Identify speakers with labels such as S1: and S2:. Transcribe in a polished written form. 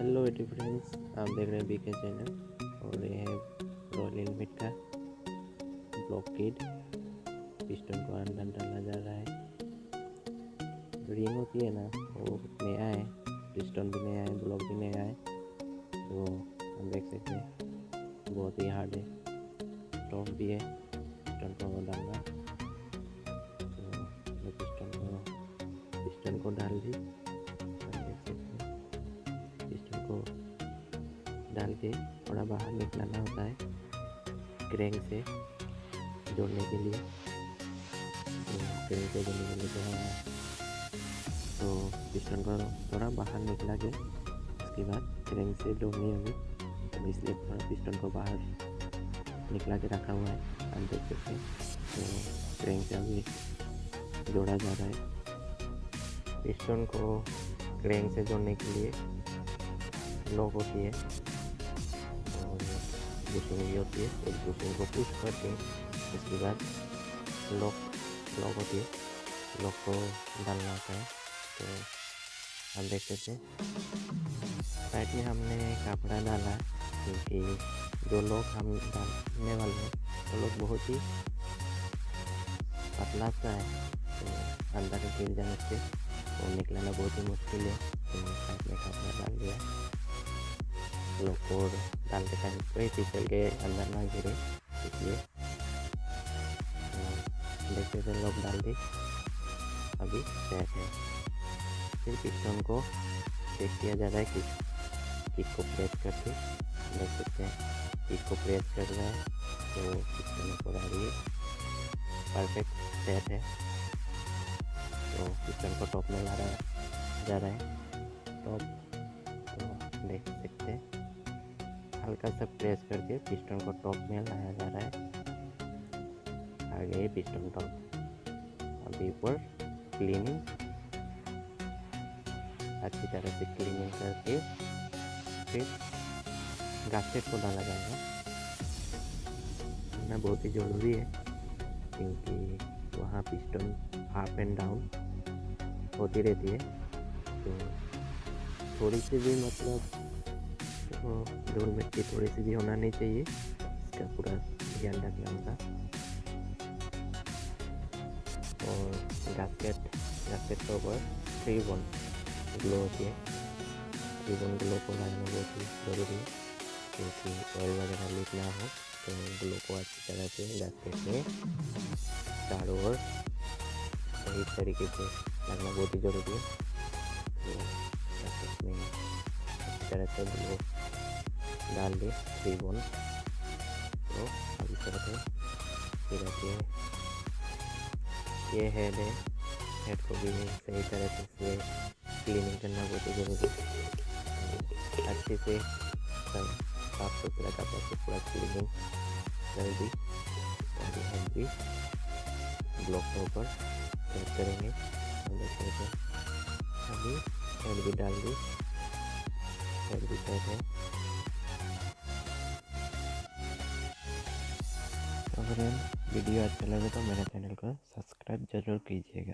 S1: Hello YouTube friends, आप देख रहे हैं बीके चैनल। और ये है रॉयल एनफील्ड का ब्लॉकेड। पिस्टन को अंदर डाला जा रहा है। रिंग होती है ना, वो नया है, पिस्टन भी नया है, ब्लॉक भी नया है। तो हम देख सकते हैं बहुत ही हार्ड है, टॉप भी है। पिस्टन को डालना, तो पिस्टन को डाल दी। पिस्टन को डाल के थोड़ा बाहर निकलाना होता है क्रैंक से जोड़ने के लिए। तो क्रैंक से जोड़ने के लिए तो पिस्टन को थोड़ा बाहर निकला के उसके बाद क्रैंक से जोड़नी होगी। तो इसलिए थोड़ा पिस्टन को बाहर निकला के रखा हुआ है, आप देख सकते हैं। तो क्रैंक से अभी जोड़ा जा रहा है। पिस्टन को क्रैंक से जोड़ने के लिए लॉक होती है और बुशिंग भी होती है। तो बुशिंग को पुश करके उसके बाद लॉक होती है, लॉक को डालना होता है। तो हम देख सकते हैं साइड में हमने कपड़ा डाला, क्योंकि जो लॉक हम डालने वाले हैं वो लॉक बहुत ही पतला सा है। तो अंदर गिर जाने से वो निकलना बहुत ही मुश्किल है। तो साइड में कपड़ा डाल दिया, लॉक को डालते टाइम कोई फिसल के अंदर ना गिरे, इसलिए देखते थे लॉक डाल दी, अभी सेट है। फिर पिस्टन को चेक किया जा रहा है कि किक को प्रेस करके, देख सकते हैं किक को प्रेस कर रहा है तो पिस्टन को आ रही है, परफेक्ट सेट है। तो पिस्टन को टॉप में ला जा रहा है, टॉप तो देख सकते हैं हल्का सा प्रेस करके पिस्टन को टॉप में लाया जा रहा है। आगे पिस्टन टॉप, अभी ऊपर क्लीनिंग अच्छी तरह से क्लीनिंग करके फिर गास्केट को डाला जाएगा। ना बहुत ही ज़रूरी है, क्योंकि वहाँ पिस्टन अप एंड डाउन होती रहती है। तो थोड़ी सी भी मतलब धूल मिट्टी थोड़ी सी भी होना नहीं चाहिए, इसका पूरा ध्यान रखना होगा। और गास्केट के ऊपर 3-1 ग्लो होती है, 3-1 ग्लो को लगाना बहुत ही ज़रूरी है, क्योंकि ऑयल वगैरह लीक ना हो। तो ग्लो को अच्छी तरह से गास्केट में चारों ओर सही तरीके से लगना बहुत ही ज़रूरी है। तो गास्केट में अच्छी तरह से ग्लो डाल दे 3-1। तो अभी तरह से फिर ये हेड है, हेड को भी सही तरह से क्लीनिंग करना बहुत ही ज़रूरी है। अच्छे से साफ सुथरा कपड़ा से पूरा क्लीनिंग कर दी, और हेड भी ब्लॉक के ऊपर सेट करेंगे। हम देखते हैं अभी हेड भी डाल दी, हेड भी सेट है। अगर वीडियो अच्छा लगे तो मेरे चैनल को सब्सक्राइब जरूर कीजिएगा।